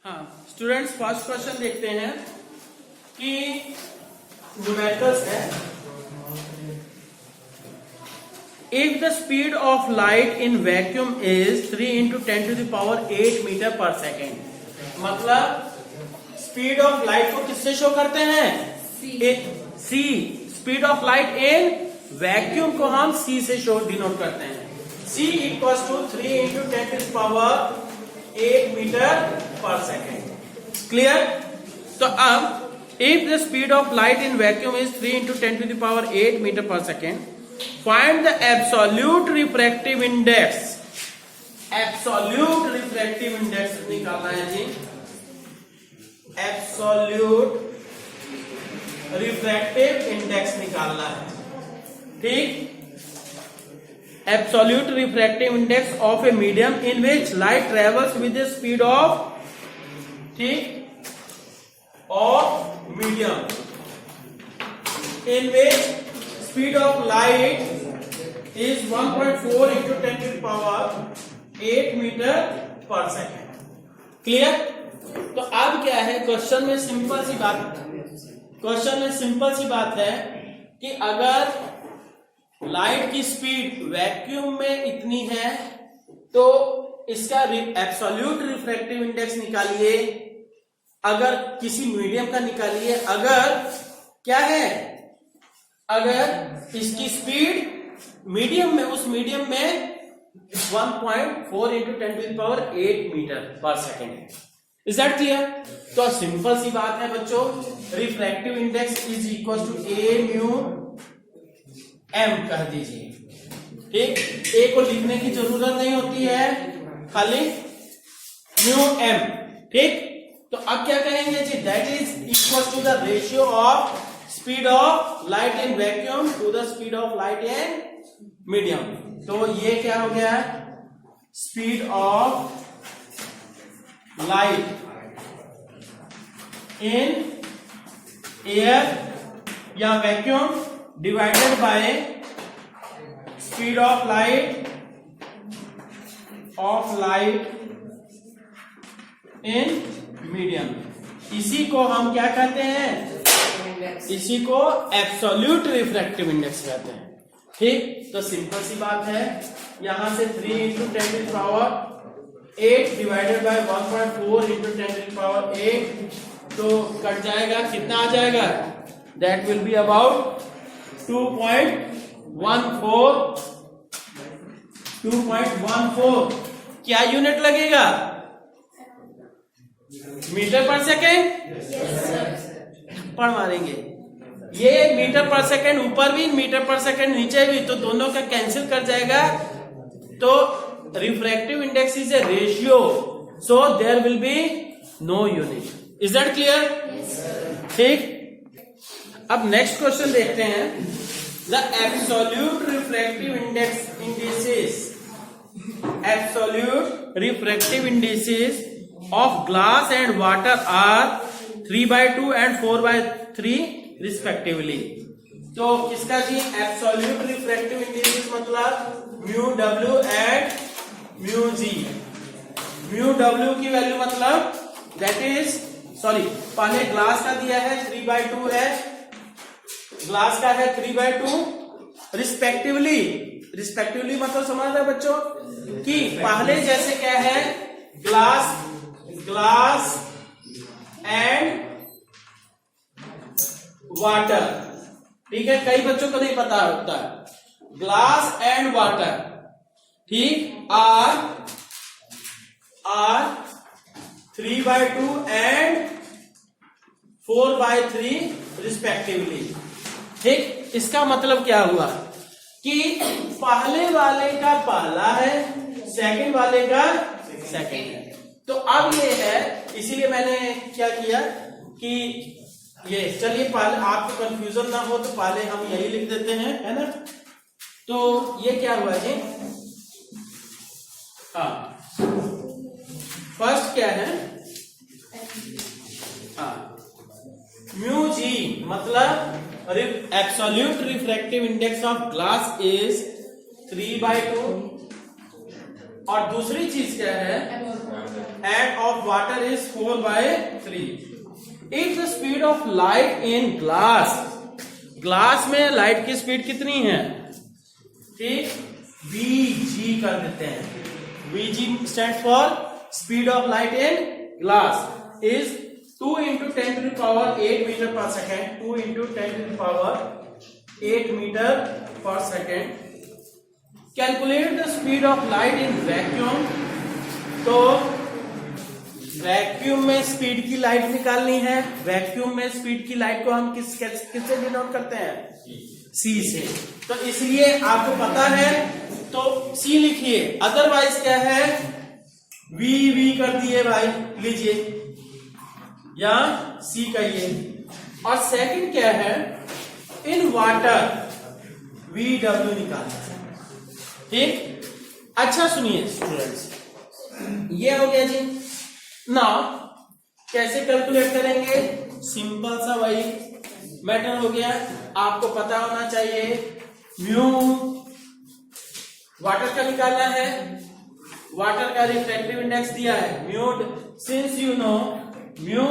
हाँ students, first question देखते हैं कि न्यूमेरिकल्स है। If the speed of light in vacuum is 3 × 10⁸ metre पर सेकेंड, मतलब स्पीड ऑफ लाइट को किससे शो करते हैं? C. Speed of light in vacuum को हम सी से शो डिनोट करते हैं। C इक्वल्स टू 3 × 10⁸ मीटर पर सेकेंड। क्लियर? तो अब if the speed of light in vacuum is 3 × 10⁸ metre पर second, find the absolute refractive index. Absolute refractive index निकालना है जी। एब्सोल्यूट रिफ्रैक्टिव इंडेक्स निकालना है, ठीक। Absolute refractive index of a medium in which light travels with the speed of, ठीक, of medium in which speed of light is 1.4 × 10⁸ metre पर second. Clear? तो अब क्या है, क्वेश्चन में सिंपल सी बात है कि अगर लाइट की स्पीड वैक्यूम में इतनी है तो इसका एब्सोल्यूट रिफ्रैक्टिव इंडेक्स निकालिए। अगर किसी मीडियम का निकालिए, अगर क्या है, अगर इसकी स्पीड मीडियम में, उस मीडियम में 1.4 × 10⁸ मीटर पर सेकेंड। Is that clear? तो सिंपल सी बात है बच्चों, refractive index is equal to a mu M कह दीजिए, ठीक। ए को लिखने की जरूरत नहीं होती है, खाली म्यू एम, ठीक। तो अब क्या कहेंगे जी, that is equal to the ratio of speed of light in vacuum to the speed of light in medium. तो ये क्या हो गया, speed of light in air या vacuum divided by speed of light in medium. इसी को हम क्या कहते हैं? इसी को एब्सोल्यूट रिफ्रैक्टिव इंडेक्स कहते हैं, ठीक। तो सिंपल सी बात है, यहां से 3 × 10⁸ डिवाइडेड बाय 1.4 × 10⁸, तो कट जाएगा, कितना आ जाएगा? दैट विल बी अबाउट 2.14 क्या यूनिट लगेगा? मीटर पर सेकेंड? पढ़ मारेंगे। ये मीटर पर सेकेंड ऊपर भी, मीटर पर सेकेंड नीचे भी, तो दोनों का कैंसिल कर जाएगा। तो refractive index is a ratio, so there will be no unit. Is that clear? ठीक। अब नेक्स्ट क्वेश्चन देखते हैं। The absolute refractive indices of glass and water are 3/2 and 4/3 respectively। तो किसका जी? एब्सोल्यूट रिफ्रैक्टिव इंडिसेस मतलब mu W and mu G. Mu W की value मतलब दैट इज, सॉरी, पहले ग्लास का दिया है 3/2 है, ग्लास का है 3/2 रिस्पेक्टिवली मतलब समझ रहे बच्चों कि पहले जैसे क्या है, ग्लास एंड वाटर, ठीक है। कई बच्चों को नहीं पता होता है, ग्लास एंड वाटर, ठीक, आर 3/2 एंड 4/3 रिस्पेक्टिवली, ठीक। इसका मतलब क्या हुआ कि पहले वाले का पहला है, सेकंड वाले का सेकंड है। तो अब ये है, इसीलिए मैंने क्या किया कि ये, चलिए पहले आपको कंफ्यूजन ना हो तो पहले हम यही लिख देते हैं, है ना। तो ये क्या हुआ जी, हाँ, फर्स्ट क्या है, हाँ, म्यू जी मतलब absolute refractive index of glass is 3/2, और दूसरी चीज क्या है, and of water is 4/3. If the speed of light in glass में लाइट की स्पीड कितनी है, ठीक, Vg कर देते हैं. Vg stands for speed of light in glass is 2 into 10 to the power 8 meter per second. 2 into 10 to the power 8 meter per second. Calculate the speed of light in vacuum. तो vacuum में speed की light निकालनी है. Vacuum में speed की light को हम किससे डिनोट करते हैं, C से. तो इसलिए आपको पता है तो C लिखिए. अदरवाइज क्या है, V कर दिए भाई, लीजिए, या C कहिए. और सेकंड क्या है, इन वाटर VW निकालना है. ठीक, अच्छा सुनिए स्टूडेंट्स, ये हो गया जी. नाउ कैसे कैलकुलेट करेंगे, सिंपल सा वही मैटर हो गया. आपको पता होना चाहिए म्यू वाटर का निकालना है. वाटर का रिफ्रैक्टिव इंडेक्स दिया है mu. Since you know mu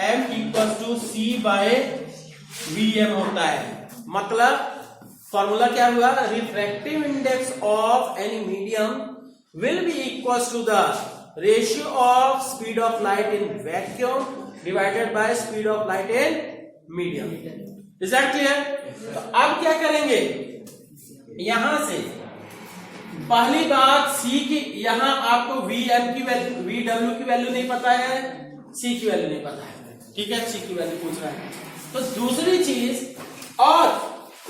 m equal to C/Vm होता है. मतलब फॉर्मूला क्या हुआ, refractive index of any medium will be equals to the ratio of speed of light in vacuum divided by speed of light in medium. Is that clear? तो अब क्या करेंगे, यहां से पहली बात C की, यहां आपको Vm की वैल्यू, VW की वैल्यू नहीं पता है, C की वैल्यू नहीं पता है. ठीक है, C की वैल्यू पूछ रहा है. तो दूसरी चीज, और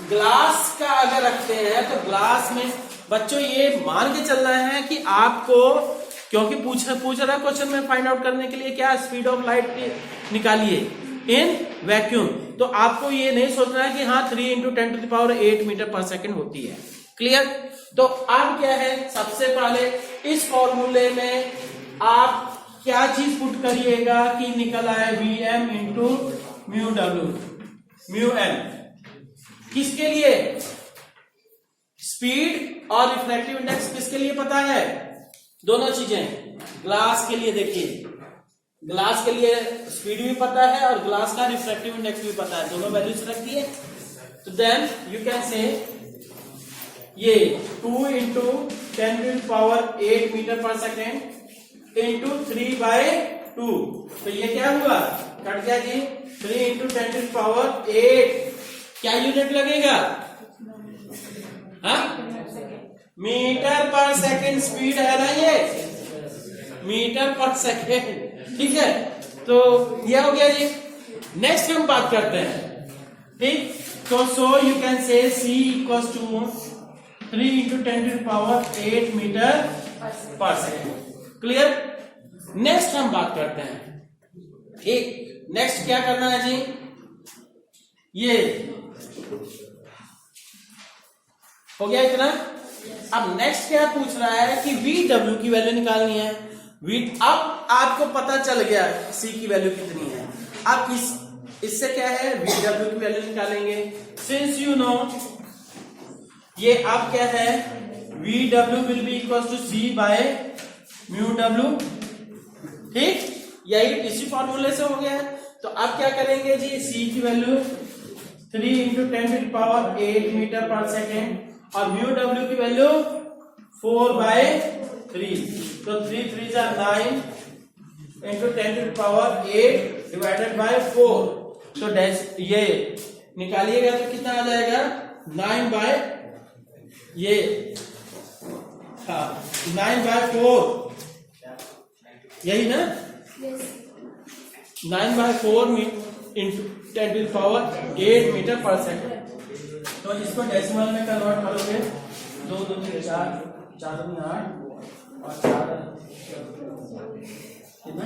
ग्लास का अगर रखते हैं तो ग्लास में बच्चों ये मान के चलना है कि आपको, क्योंकि पूछ रहा क्वेश्चन में फाइंड आउट करने के लिए क्या स्पीड ऑफ लाइट निकालिए इन वैक्यूम. तो आपको ये नहीं सोचना है कि हाँ 3 into 10 to the power 8 metre पर सेकेंड होती है. क्लियर. तो अब क्या है, सबसे पहले इस फॉर्मूले में आप क्या चीज पुट करिएगा कि निकल आए Vm into mu W, mu M. किसके लिए, स्पीड और रिफ्रैक्टिव इंडेक्स किसके लिए पता है, दोनों चीजें. ग्लास के लिए देखिए, ग्लास के लिए स्पीड भी पता है और ग्लास का रिफ्रैक्टिव इंडेक्स भी पता है, दोनों वैल्यूज रख दिए. तो देन यू कैन से ये 2 into 10 to the power 8 metre पर सेकेंड इंटू 3/2. तो ये क्या हुआ, कट गया जी. 3 into 10 to the power 8 क्या यूनिट लगेगा, हाँ, मीटर पर सेकेंड स्पीड है ना, ये मीटर पर सेकेंड. ठीक है, तो ये हो गया जी. नेक्स्ट हम बात करते हैं. ठीक, तो so you can say C equals to 3 into 10 to the power 8 metre पर सेकेंड. क्लियर. नेक्स्ट हम बात करते हैं. ठीक, नेक्स्ट क्या करना है जी, ये हो गया इतना. अब नेक्स्ट क्या पूछ रहा है कि VW की वैल्यू निकालनी है. अब आपको पता चल गया C की वैल्यू कितनी है. अब इससे क्या है, VW की वैल्यू निकालेंगे. सिंस यू नो ये अब क्या है, VW will be equal to C/म्यू W. ठीक, यही इसी फॉर्मूले से हो गया है. तो अब क्या करेंगे जी, C की value 3 into 10 to the power 8 metre पर सेकेंड और म्यू W की वैल्यू 4/3. तो 3 3s are 9 into 10 to the power 8 divided by 4. तो ये निकालिएगा तो कितना आ जाएगा, 9 ये, हाँ 9/4, यही ना. 9/4 into 10 to the power 8 metre पर सेकेंड. तो इसको डेसिमल में कन्वर्ट करोगे, 2 2 3 4 4 2 8 और 4 कितना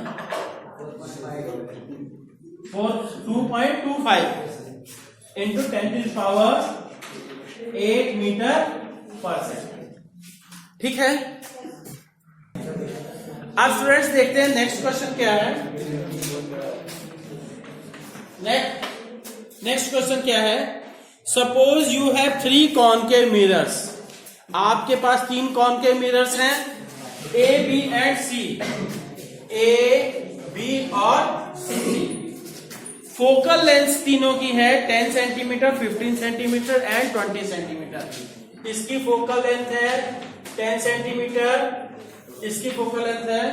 2.25 into 10 to the power 8 metre पर सेकेंड. ठीक है. अब स्टूडेंट्स देखते हैं नेक्स्ट क्वेश्चन क्या है. नेक्स्ट क्वेश्चन क्या है, suppose you have 3 concave mirrors. आपके पास 3 कॉनकेव मिरर्स हैं, A, B and C. A, B और सी। फोकल लेंथ तीनों की है 10 सेंटीमीटर, 15 सेंटीमीटर एंड 20 सेंटीमीटर। इसकी फोकल लेंथ है 10 सेंटीमीटर, इसकी फोकल लेंथ है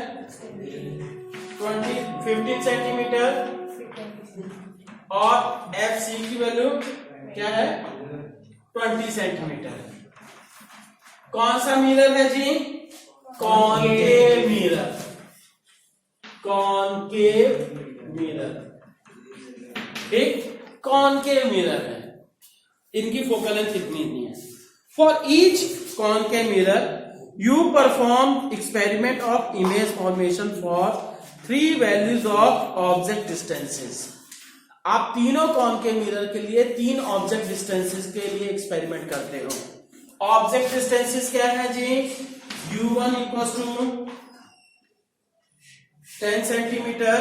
15 सेंटीमीटर और एफ सी की वैल्यू क्या है 20 सेंटीमीटर। कौन सा मिरर है जी? कॉनकेव मिरर, कॉनकेव मिरर, ठीक, कॉनकेव मिरर है। इनकी फोकल लेंथ इतनी है। For each concave mirror you perform experiment of image formation for 3 values of object distances. आप तीनों कॉनकेव मिरर के लिए 3 ऑब्जेक्ट डिस्टेंसेस के लिए एक्सपेरिमेंट करते हो। ऑब्जेक्ट डिस्टेंसेस क्या है जी? u1 equals to 10 centimetre,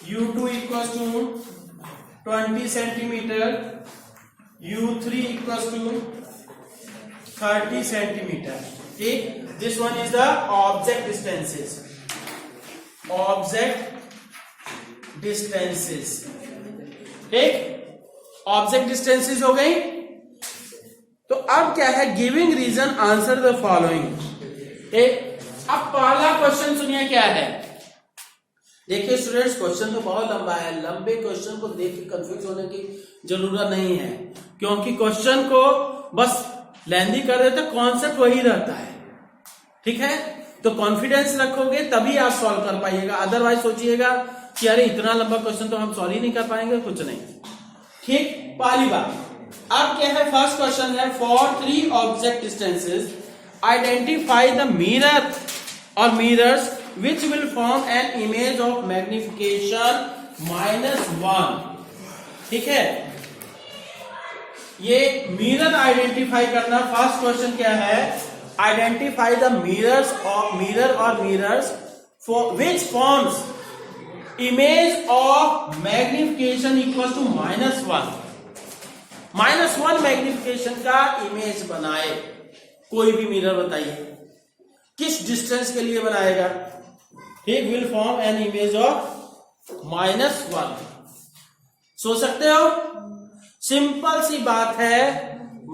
u2 equals to 20 centimetre, u3 equals to 30 centimetre. ठीक, this one is the object distances, object distances. ठीक, ऑब्जेक्ट डिस्टेंसेस हो गई। तो अब क्या है? Giving reason answer the following. ठीक, अब पहला क्वेश्चन सुनिए क्या है। देखिए स्टूडेंट्स, क्वेश्चन तो बहुत लंबा है, लंबे क्वेश्चन को देख के कंफ्यूज होने की जरूरत नहीं है, क्योंकि क्वेश्चन को बस लेंदी कर देते, कॉन्सेप्ट वही रहता है। ठीक है, तो कॉन्फिडेंस रखोगे तभी आप सॉल्व कर पाइएगा, अदरवाइज सोचिएगा कि अरे इतना लंबा क्वेश्चन तो हम सॉल्व ही नहीं कर पाएंगे, कुछ नहीं। ठीक, पहली बात। अब क्या है? फर्स्ट क्वेश्चन है for 3 object distances identify the mirror और mirrors which will form an image of magnification -1। ठीक है, ये मिरर आइडेंटिफाई करना। फर्स्ट क्वेश्चन क्या है? आइडेंटिफाई द मिरर्स और mirrors for which forms image of magnification equal to -1। -1 magnification का image बनाए। कोई भी मिरर बताइए किस डिस्टेंस के लिए बनाएगा। ठीक, will form an image of -1। सोच सकते हो, सिंपल सी बात है।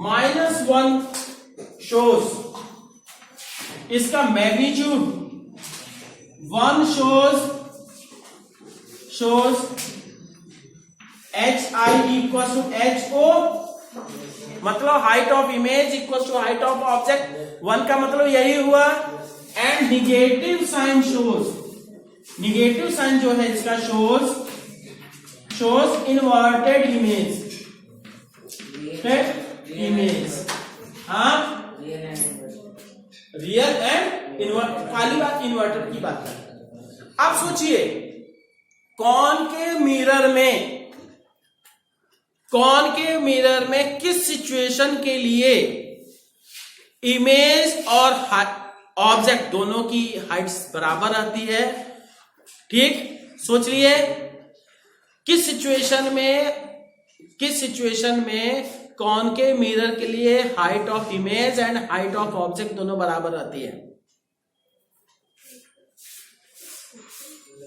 -1 शोज इसका magnitude, 1 shows HI equal to HO, मतलब height of image equal to height of object. 1 का मतलब यही हुआ। And negative sign shows, negative sign जो है इसका शोज इनवर्टेड इमेज, हाँ, रियल एंड इनवर्ट। खाली बात इन्वर्टर की बात है। अब सोचिए कॉनकेव मिरर में किस सिचुएशन के लिए इमेज और ऑब्जेक्ट दोनों की हाइट्स बराबर आती है। ठीक, सोच लिए किस सिचुएशन में कॉनकेव मिरर के लिए height of image and height of object दोनों बराबर आती है।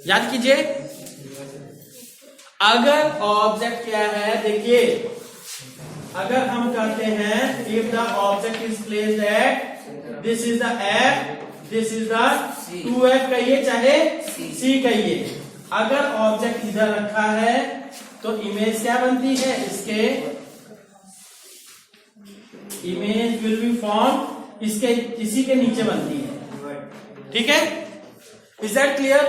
याद कीजिए, अगर ऑब्जेक्ट क्या है, देखिए अगर हम कहते हैं if the object is placed at, this is the F, this is the 2F कहिए चाहे C कहिए। अगर ऑब्जेक्ट इधर रखा है तो इमेज क्या बनती है? इसके इमेज विल बी फॉर्म इसके इसी के नीचे बनती है। ठीक है, इज दैट क्लियर?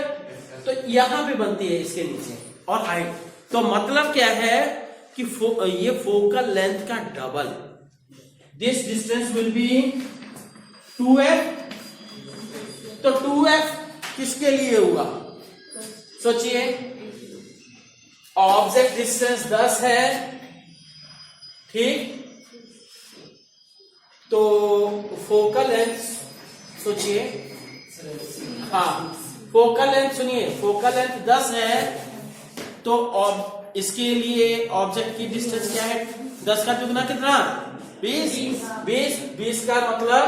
तो यहां पे बनती है इसके नीचे और हाइट। तो मतलब क्या है कि ये फोकल लेंथ का double, this distance will be 2F। तो 2F किसके लिए हुआ? सोचिए, ऑब्जेक्ट डिस्टेंस 10 है, ठीक, तो फोकल लेंथ सोचिए, हाँ फोकल लेंथ सुनिए, फोकल लेंथ 10 है तो इसके लिए ऑब्जेक्ट की डिस्टेंस क्या है? 10 का दुगना कितना? 20 का मतलब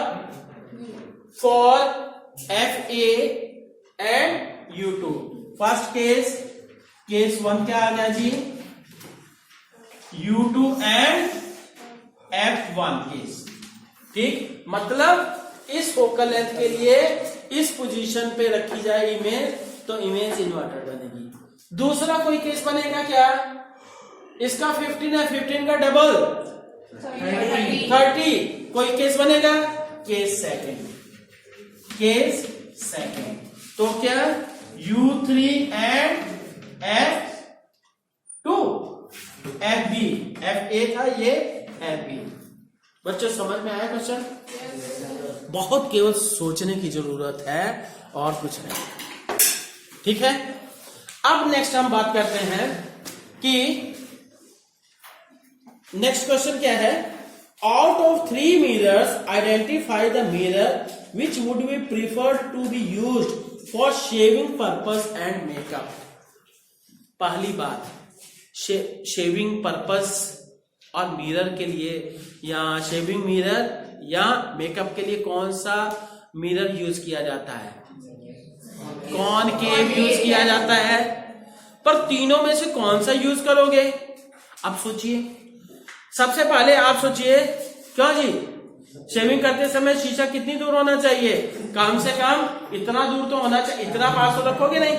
for FA and U2। First case 1 क्या आ गया जी, U2 एंड F1 केस। ठीक, मतलब इस फोकल लेंथ के लिए इस पोजीशन पे रखी जाए इमेज तो इमेज इन्वर्टेड बनेगी। दूसरा कोई केस बनेगा क्या, इसका 15 है, 15 का डबल 30, कोई केस बनेगा, केस सेकंड। तो क्या U3 and F2, FB, FA था ये FB। बच्चों समझ में आया क्वेश्चन? बहुत केवल सोचने की जरूरत है और कुछ नहीं। ठीक है, अब नेक्स्ट हम बात करते हैं कि नेक्स्ट क्वेश्चन क्या है, out of 3 mirrors identify the mirror which would be preferred to be used for shaving purpose and makeup. पहली बात, शेविंग पर्पस और मिरर के लिए या शेविंग मिरर या मेकअप के लिए कौन सा मिरर यूज किया जाता है, कॉनकेव यूज किया जाता है। पर तीनों में से कौन सा यूज करोगे, अब सोचिए। सबसे पहले आप सोचिए, क्यों जी, शेविंग करते समय शीशा कितनी दूर होना चाहिए, कम से कम इतना दूर तो होना चाहिए, इतना पास तो रखोगे नहीं,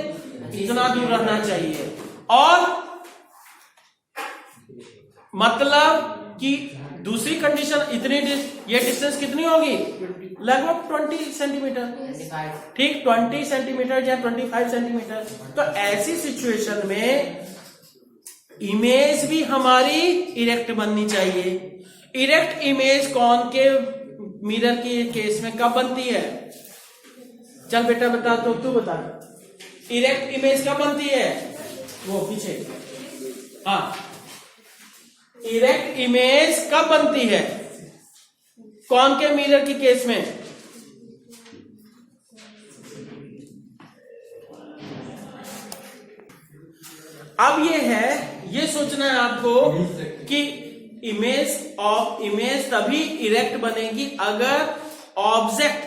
इतना दूर रहना चाहिए। और मतलब कि दूसरी कंडीशन इतनी ये डिस्टेंस कितनी होगी, लगभग 20 सेंटीमीटर। ठीक, 20 सेंटीमीटर या 25 सेंटीमीटर। तो ऐसी सिचुएशन में इमेज भी हमारी इरेक्ट बननी चाहिए। इरेक्ट इमेज कॉनकेव मिरर के केस में कब बनती है, चल बेटा बता, तो तू बता, इरेक्ट इमेज कब बनती है, वो पीछे, हाँ, इरेक्ट इमेज कब बनती है कॉनकेव मिरर के केस में, अब ये है, ये सोचना है आपको कि इमेज तभी इरेक्ट बनेगी अगर ऑब्जेक्ट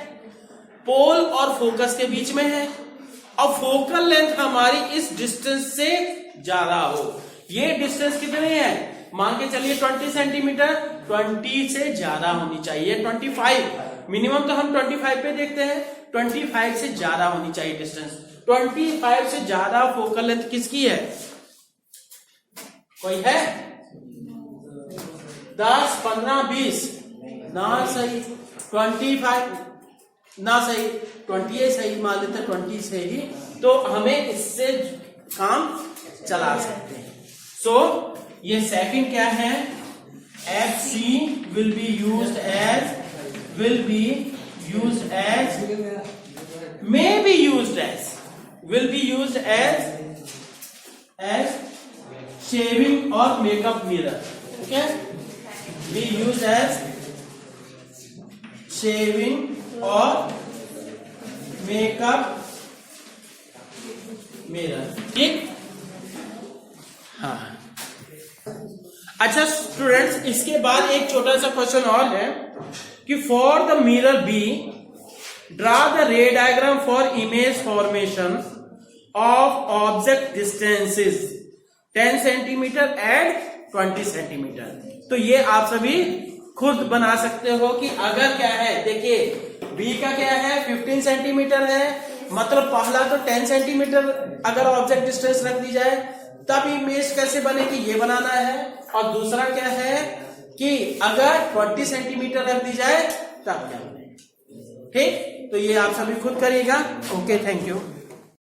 पोल और फोकस के बीच में है और फोकल लेंथ हमारी इस डिस्टेंस से ज्यादा हो। ये डिस्टेंस कितनी है, मान के चलिए 20 सेंटीमीटर, 20 से ज्यादा होनी चाहिए, 25 मिनिमम तो हम 25 पे देखते हैं, 25 से ज्यादा होनी चाहिए डिस्टेंस। 25 से ज्यादा फोकल लेंथ किसकी है, कोई है, 10, 15, 20 ना सही, 25 ना सही, 20 सही मान लेते, 20 से ही तो हमें इससे काम चला सकते हैं। सो ये सेकंड क्या है, FC will be used as may be used as will be used as shaving or makeup mirror. Okay, be used as shaving or makeup mirror. ठीक, हाँ। अच्छा स्टूडेंट्स, इसके बाद एक छोटा सा क्वेश्चन और है कि for the mirror B draw the ray diagram for image formation of object distances 10 centimetre and 20 centimetre. तो ये आप सभी खुद बना सकते हो कि अगर क्या है, देखिए बी का क्या है 15 सेंटीमीटर है, मतलब पहला तो 10 सेंटीमीटर अगर ऑब्जेक्ट डिस्टेंस रख दी जाए तब इमेज कैसे बनेगी ये बनाना है, और दूसरा क्या है कि अगर 20 सेंटीमीटर रख दी जाए तब क्या बनेगा। ठीक, तो ये आप सभी खुद करिएगा। Okay, thank you.